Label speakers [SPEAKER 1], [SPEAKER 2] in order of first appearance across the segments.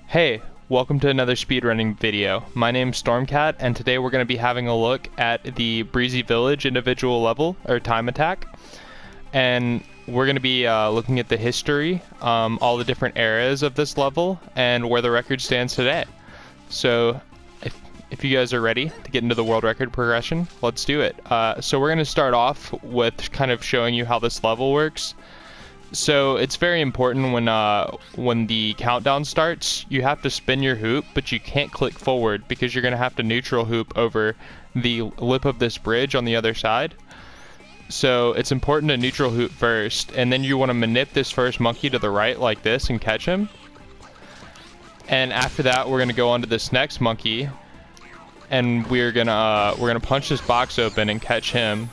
[SPEAKER 1] Hey, welcome to another speedrunning video. My name's Stormcat, and today we're going to be having a look at the Breezy Village individual level, or time attack. And we're going to be looking at the history, all the different eras of this level, and where the record stands today. So, if you guys are ready to get into the world record progression, let's do it. So we're going to start off with kind of showing you how this level works. So it's very important when the countdown starts, you have to spin your hoop, but you can't click forward because you're going to have to neutral hoop over the lip of this bridge on the other side. So it's important to neutral hoop first, and then you want to manip this first monkey to the right like this and catch him. And after that, we're going to go on to this next monkey, and we're gonna punch this box open and catch him.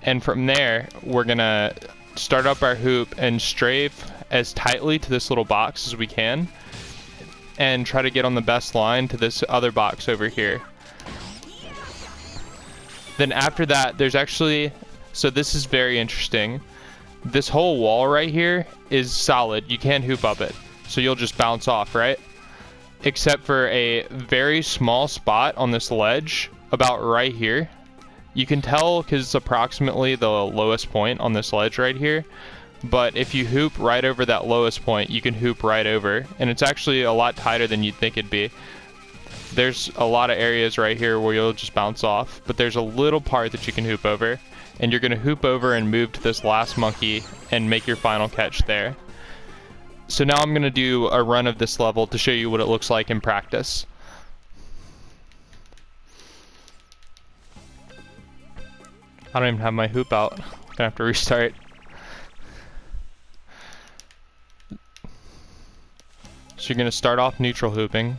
[SPEAKER 1] And from there, we're gonna start up our hoop and strafe as tightly to this little box as we can and try to get on the best line to this other box over here. Then after that, there's actually, so this is very interesting. This whole wall right here is solid. You can't hoop up it. So you'll just bounce off, right? Except for a very small spot on this ledge about right here. You can tell because it's approximately the lowest point on this ledge right here. But if you hoop right over that lowest point, you can hoop right over. And it's actually a lot tighter than you'd think it'd be. There's a lot of areas right here where you'll just bounce off. But there's a little part that you can hoop over. And you're going to hoop over and move to this last monkey and make your final catch there. So now I'm going to do a run of this level to show you what it looks like in practice. I don't even have my hoop out. I'm gonna have to restart. So you're gonna start off neutral hooping.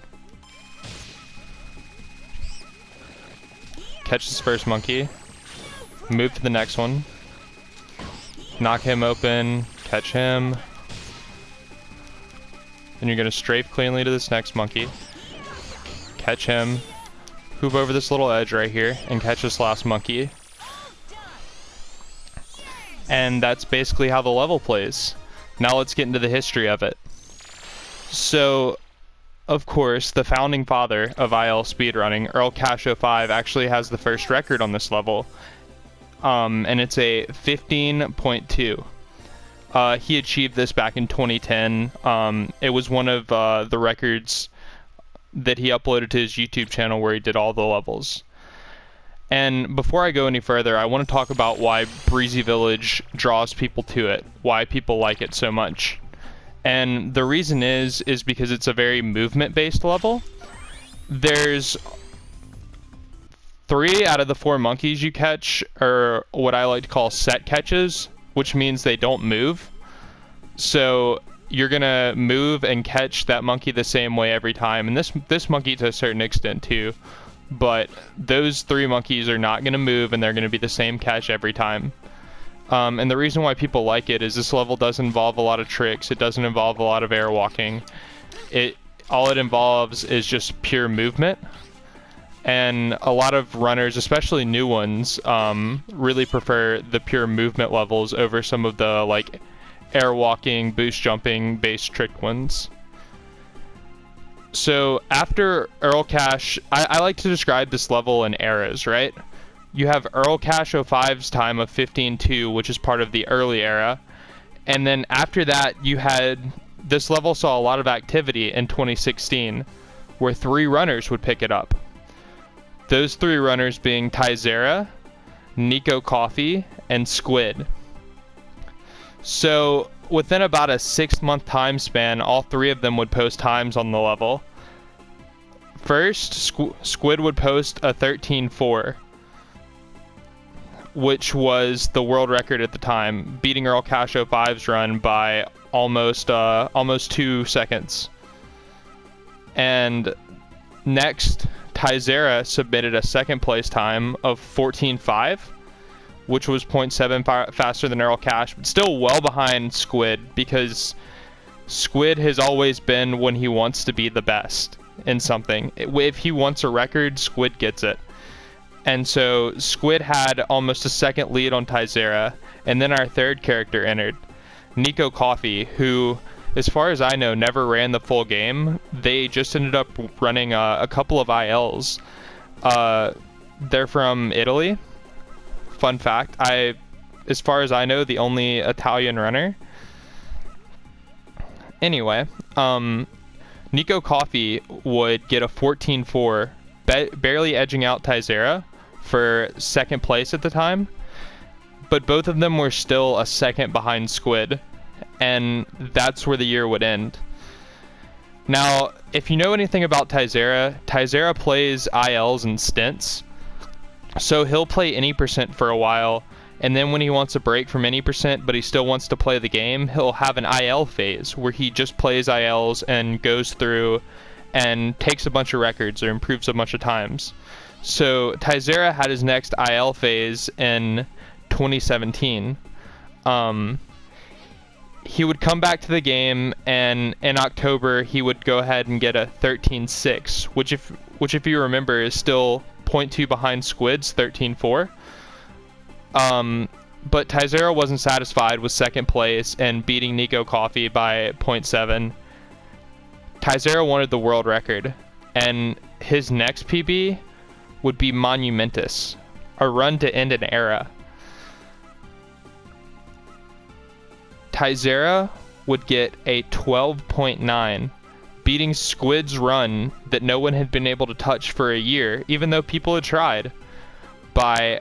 [SPEAKER 1] Catch this first monkey. Move to the next one. Knock him open. Catch him. Then you're gonna strafe cleanly to this next monkey. Catch him. Hoop over this little edge right here and catch this last monkey. And that's basically how the level plays. Now let's get into the history of it. So, of course, the founding father of IL speedrunning, Earl Cash 05, actually has the first record on this level. And it's a 15.2. He achieved this back in 2010. It was one of the records that he uploaded to his YouTube channel where he did all the levels. And before I go any further, I want to talk about why Breezy Village draws people to it, why people like it so much. And the reason is because it's a very movement-based level. There's 3 out of the 4 monkeys you catch are what I like to call set catches, which means they don't move. So you're gonna move and catch that monkey the same way every time, and this monkey to a certain extent too. But those 3 monkeys are not going to move, and they're going to be the same catch every time. And the reason why people like it is this level does involve a lot of tricks. It doesn't involve a lot of air walking. All it involves is just pure movement. And a lot of runners, especially new ones, really prefer the pure movement levels over some of the like air walking, boost jumping based trick ones. So after Earl Cash, I like to describe this level in eras, right? You have Earl Cash 05's time of 15.2, which is part of the early era. And then after that, you had, this level saw a lot of activity in 2016, where 3 runners would pick it up. Those 3 runners being Tyzera, Nico Coffee, and Squid. So within about a 6-month time span, all 3 of them would post times on the level. First, Squid would post a 13.4, which was the world record at the time, beating Earl Cash 05's run by almost 2 seconds. And next, Tyzera submitted a second place time of 14.5. Which was 0.7 faster than Earl Cash, but still well behind Squid, because Squid has always been when he wants to be the best in something. If he wants a record, Squid gets it. And so Squid had almost a second lead on Tyzera, and then our third character entered, Nico Coffee, who as far as I know, never ran the full game. They just ended up running a couple of ILs. They're from Italy. Fun fact, as far as I know, the only Italian runner. Anyway, Nico Coffey would get a 14.4, barely edging out Taizera for second place at the time, but both of them were still a second behind Squid, and that's where the year would end. Now, if you know anything about Taizera, Taizera plays ILs and stints, so he'll play any percent for a while, and then when he wants a break from any percent but he still wants to play the game, he'll have an IL phase where he just plays ILs and goes through and takes a bunch of records or improves a bunch of times. So Taizera had his next IL phase in 2017. He would come back to the game, and in October he would go ahead and get a 13.6, which if you remember is still 0.2 behind Squid's 13.4. But Taizera wasn't satisfied with second place and beating Nico Coffey by 0.7. Taizera wanted the world record, and his next PB would be monumentous, a run to end an era. Taizera would get a 12.9, beating Squid's run that no one had been able to touch for a year, even though people had tried, by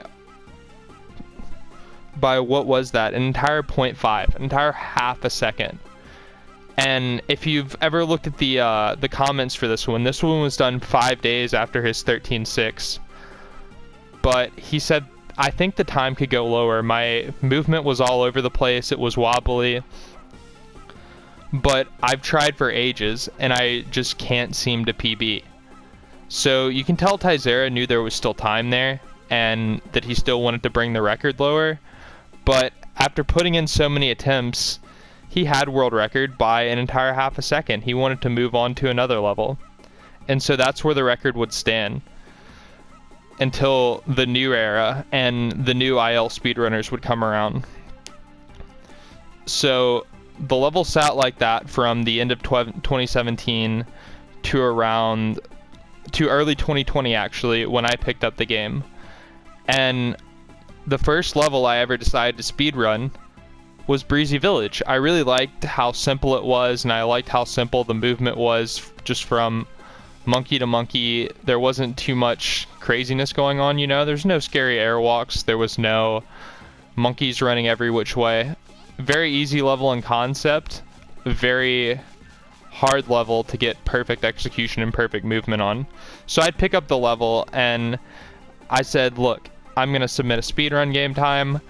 [SPEAKER 1] what was that? An entire 0.5, an entire half a second. And if you've ever looked at the comments for this one was done 5 days after his 13.6. But he said, I think the time could go lower. My movement was all over the place. It was wobbly. But I've tried for ages, and I just can't seem to PB. So you can tell Taizera knew there was still time there, and that he still wanted to bring the record lower. But after putting in so many attempts, he had world record by an entire half a second. He wanted to move on to another level. And so that's where the record would stand until the new era and the new IL speedrunners would come around. So the level sat like that from the end of 2017 to early 2020 actually, when I picked up the game. And the first level I ever decided to speedrun was Breezy Village. I really liked how simple it was, and I liked how simple the movement was, just from monkey to monkey. There wasn't too much craziness going on, you know? There's no scary airwalks. There was no monkeys running every which way. Very easy level in concept. Very hard level to get perfect execution and perfect movement on. So I'd pick up the level, and I said, look, I'm going to submit a speedrun game time.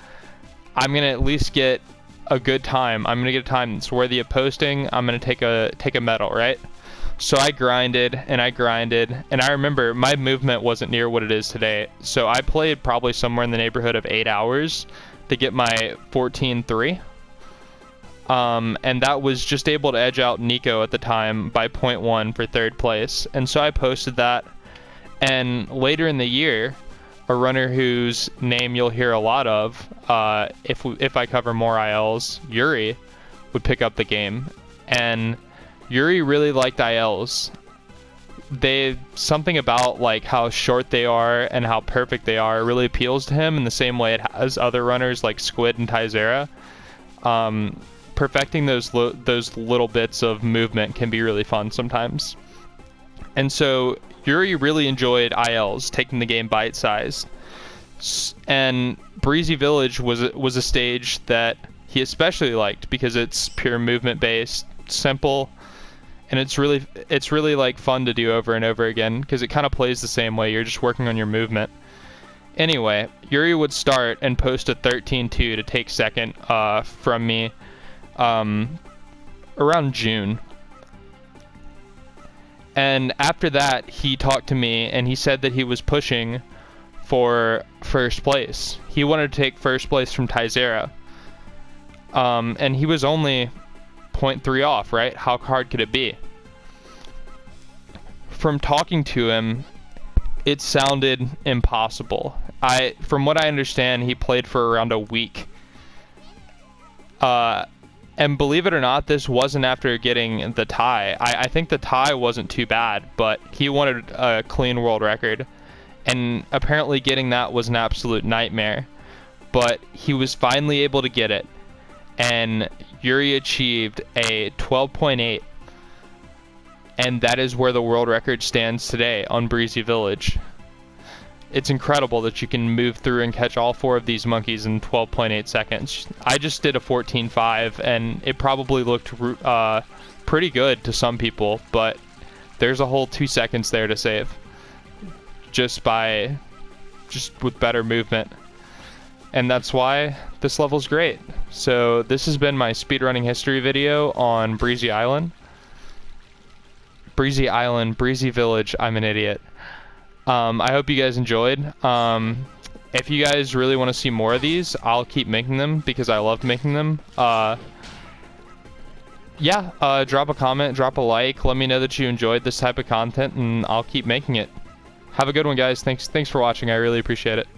[SPEAKER 1] I'm going to at least get a good time. I'm going to get a time that's worthy of posting. I'm going to take a medal, right? So I grinded, and I remember my movement wasn't near what it is today. So I played probably somewhere in the neighborhood of 8 hours to get my 14.3. And that was just able to edge out Nico at the time by 0.1 for third place. And so I posted that. And later in the year, a runner whose name you'll hear a lot of, if I cover more ILs, Yuri, would pick up the game. And Yuri really liked ILs. Something about like how short they are and how perfect they are really appeals to him in the same way it has other runners like Squid and Taizera. Perfecting those little bits of movement can be really fun sometimes. And so Yuri really enjoyed ILs, taking the game bite-sized. And Breezy Village was a stage that he especially liked because it's pure movement-based, simple, and it's really like fun to do over and over again because it kind of plays the same way. You're just working on your movement. Anyway, Yuri would start and post a 13.2 to take second from me around June. And after that, he talked to me, and he said that he was pushing for first place. He wanted to take first place from Taizera. And he was only 0.3 off, right? How hard could it be? From talking to him, it sounded impossible. From what I understand, he played for around a week. And believe it or not, this wasn't after getting the tie. I think the tie wasn't too bad, but he wanted a clean world record. And apparently getting that was an absolute nightmare. But he was finally able to get it. And Yuri achieved a 12.8. And that is where the world record stands today on Breezy Village. It's incredible that you can move through and catch all 4 of these monkeys in 12.8 seconds. I just did a 14.5, and it probably looked pretty good to some people, but there's a whole 2 seconds there to save just with better movement. And that's why this level's great. So this has been my speedrunning history video on Breezy Island. Breezy Island, Breezy Village, I'm an idiot. I hope you guys enjoyed. If you guys really want to see more of these, I'll keep making them because I love making them. Yeah, drop a comment, drop a like, let me know that you enjoyed this type of content, and I'll keep making it. Have a good one, guys. Thanks for watching. I really appreciate it.